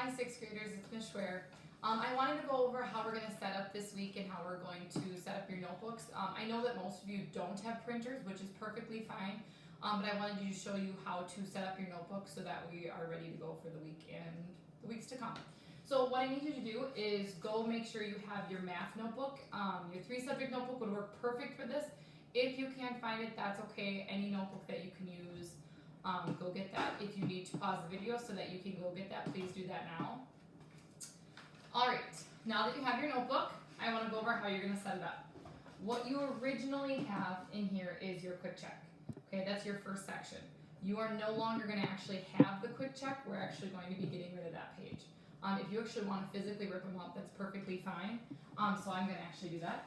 Hi, sixth graders, it's Ms. Schwer. I wanted to go over how we're going to set up this week and how we're going to set up your notebooks. I know that most of you don't have printers, which is perfectly fine, but I wanted to show you how to set up your notebook so that we are ready to go for the week and the weeks to come. So what I need you to do is go make sure you have your math notebook. Your 3-subject notebook would work perfect for this. If you can't find it, that's okay. Any notebook that you can use, go get that. If you need to pause the video so that you can go get that, please do that now. Alright, now that you have your notebook, I want to go over how you're going to set it up. What you originally have in here is your quick check. Okay, that's your first section. You are no longer going to actually have the quick check. We're actually going to be getting rid of that page. If you actually want to physically rip them up, that's perfectly fine. So I'm going to actually do that.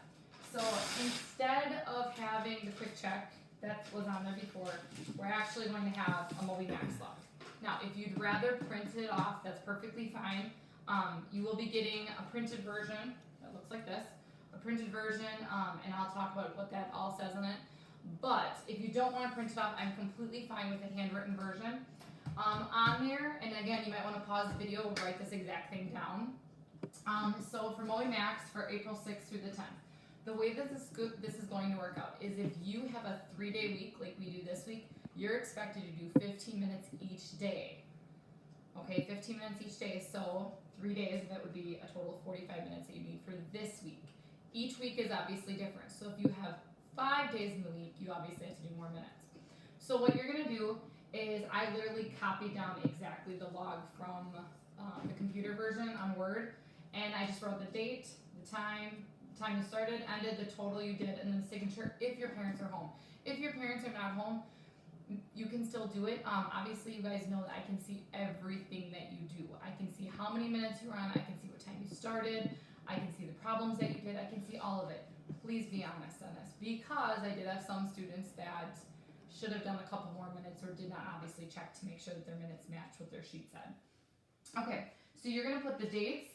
So instead of having the quick check that was on there before, we're actually going to have a Moby Max log. Now, if you'd rather print it off, that's perfectly fine. You will be getting a printed version that looks like this, a printed version, and I'll talk about what that all says on it. But if you don't want to print it off, I'm completely fine with a handwritten version. On there, and again, you might want to pause the video and write this exact thing down. So for Moby Max for April 6th through the 10th, the way that this is going to work out is if you have a 3-day week like we do this week, you're expected to do 15 minutes each day. Okay, 15 minutes each day, so 3 days, that would be a total of 45 minutes that you need for this week. Each week is obviously different, so if you have 5 days in the week, you obviously have to do more minutes. So what you're going to do is I literally copied down exactly the log from the computer version on Word, and I just wrote the date, the time you started, ended, the total you did, and then the signature if your parents are home. If your parents are not home, you can still do it. Obviously, you guys know that I can see everything that you do. I can see how many minutes you were on, I can see what time you started, I can see the problems that you did, I can see all of it. Please be honest on this, because I did have some students that should have done a couple more minutes or did not obviously check to make sure that their minutes matched what their sheet said. Okay, so you're going to put the dates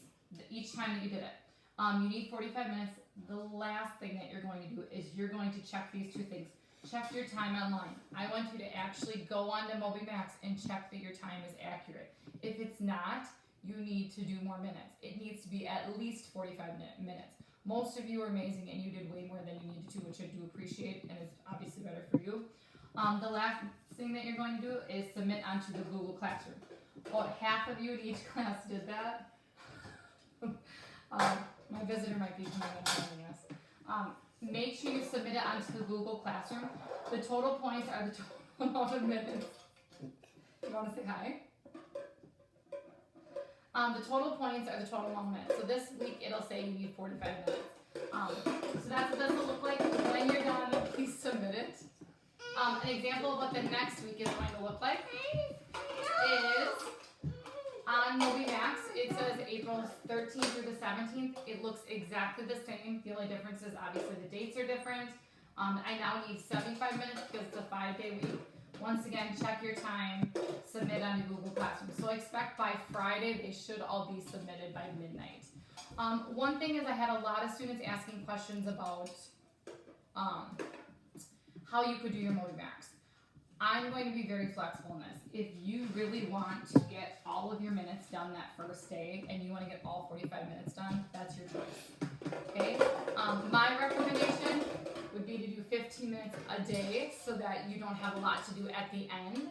each time that you did it. You need 45 minutes. The last thing that you're going to do is you're going to check these two things. Check your time online. I want you to actually go on to Moby Max and check that your time is accurate. If it's not, you need to do more minutes. It needs to be at least 45 minutes. Most of you are amazing and you did way more than you needed to, which I do appreciate and is obviously better for you. The last thing that you're going to do is submit onto the Google Classroom. About half of you in each class did that. My visitor might be coming and joining us. Make sure you submit it onto the Google Classroom. The total points are the total amount of minutes. You want to say hi? The total points are the total amount of minutes. So this week it'll say you need 45 minutes. So that's what this will look like. When you're done, please submit it. An example of what the next week is going to look like is on Moby Max. It says April 13th through the 17th. It looks exactly the same. The only difference is obviously the dates are different. I now need 75 minutes because it's a 5-day week. Once again, check your time, submit on Google Classroom. So expect by Friday they should all be submitted by midnight. One thing is I had a lot of students asking questions about how you could do your Moby Max. I'm going to be very flexible in this. If you really want to get all of your minutes done that first day and you want to get all 45 minutes done, that's your choice. Okay? My recommendation would be to do 15 minutes a day so that you don't have a lot to do at the end.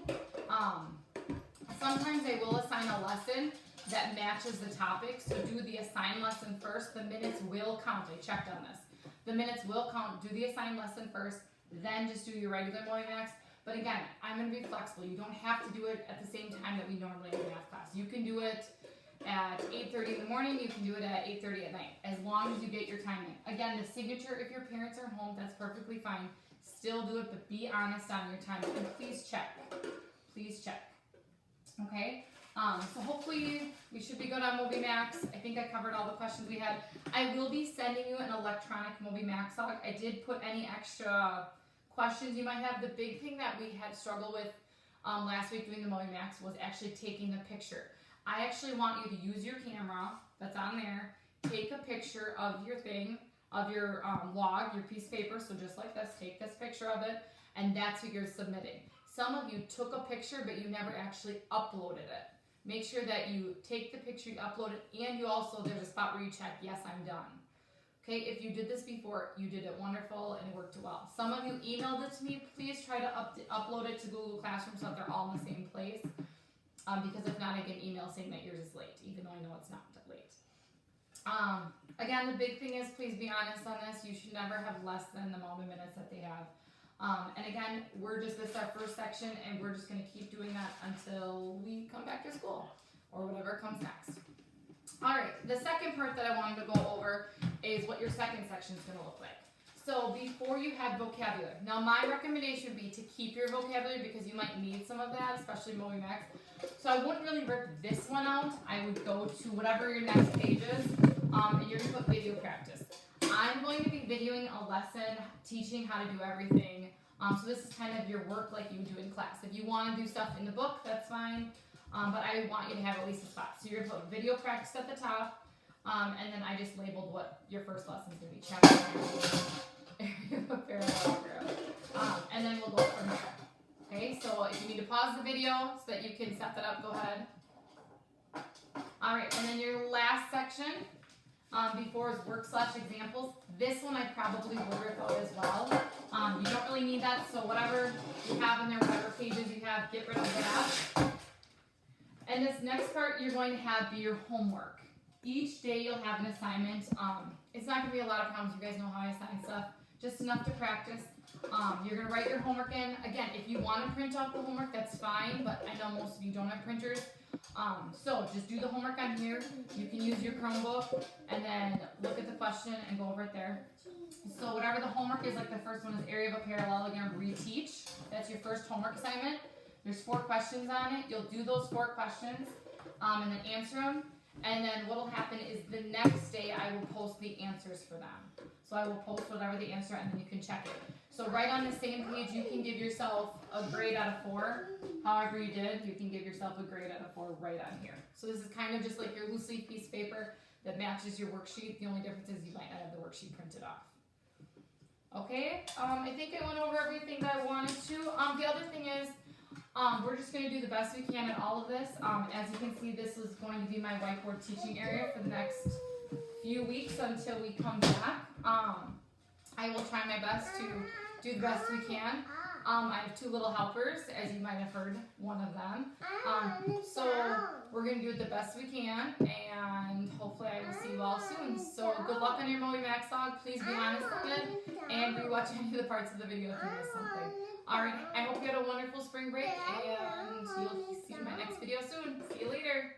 Sometimes I will assign a lesson that matches the topic, so do the assigned lesson first. The minutes will count. I checked on this. The minutes will count. Do the assigned lesson first, then just do your regular Moby Max. But again, I'm going to be flexible. You don't have to do it at the same time that we normally have math class. You can do it at 8:30 in the morning. You can do it at 8:30 at night, as long as you get your time in. Again, the signature, if your parents are home, that's perfectly fine. Still do it, but be honest on your time. And please check. Please check. Okay? So hopefully we should be good on Moby Max. I think I covered all the questions we had. I will be sending you an electronic Moby Max log. I did put any extra questions you might have. The big thing that we had struggled with last week doing the Moby Max was actually taking the picture. I actually want you to use your camera that's on there, take a picture of your thing, of your log, your piece of paper, so just like this, take this picture of it, and that's what you're submitting. Some of you took a picture, but you never actually uploaded it. make sure that you take the picture, you upload it, and you also, there's a spot where you check, yes, I'm done. Okay, if you did this before, you did it wonderful and it worked well. Some of you emailed it to me. Please try to upload it to Google Classroom so that they're all in the same place. Because if not, I get an email saying that yours is late, even though I know it's not late. Again, the big thing is, please be honest on this. You should never have less than the amount of minutes that they have. And again, this is our first section, and we're just going to keep doing that until we come back to school or whatever comes next. All right, the second part that I wanted to go over is what your second section is going to look like. So before you had vocabulary. Now my recommendation would be to keep your vocabulary because you might need some of that, especially Moby Max. So I wouldn't really rip this one out. I would go to whatever your next page is, and you're going to put video practice. I'm going to be videoing a lesson teaching how to do everything. So this is kind of your work like you would do in class. If you want to do stuff in the book, that's fine. But I want you to have at least a spot. So you're going to put video practice at the top, and then I just labeled what your first lesson is going to be. Chapter and then we'll go from there. Okay, so if you need to pause the video so that you can set that up, go ahead. All right, and then your last section before is work/examples. This one I probably would rip out as well. You don't really need that, so whatever you have in there, whatever pages you have, get rid of that. And this next part you're going to have be your homework. Each day you'll have an assignment. It's not going to be a lot of problems. You guys know how I assign stuff. Just enough to practice. You're going to write your homework in. Again, if you want to print out the homework, that's fine, but I know most of you don't have printers. So just do the homework on here. You can use your Chromebook and then look at the question and go over it there. So whatever the homework is, like the first one is area of a parallel, you're going to reteach. That's your first homework assignment. There's 4 questions on it. You'll do those 4 questions and then answer them. And then what will happen is the next day I will post the answers for them. So I will post whatever the answer and then you can check it. So right on the same page, you can give yourself a grade out of 4. However you did, you can give yourself a grade out of 4 right on here. So this is kind of just like your loose leaf piece of paper that matches your worksheet. The only difference is you might not have the worksheet printed off. Okay, I think I went over everything that I wanted to. The other thing is, we're just going to do the best we can at all of this. As you can see, this is going to be my whiteboard teaching area for the next few weeks until we come back. I will try my best to do the best we can. I have 2 little helpers, as you might have heard one of them. So we're going to do it the best we can, and hopefully I will see you all soon. So good luck on your Moby Max log. Please be honest with it, and rewatch any of the parts of the video if you missed something. Alright, I hope you had a wonderful spring break, and you'll see my next video soon. See you later.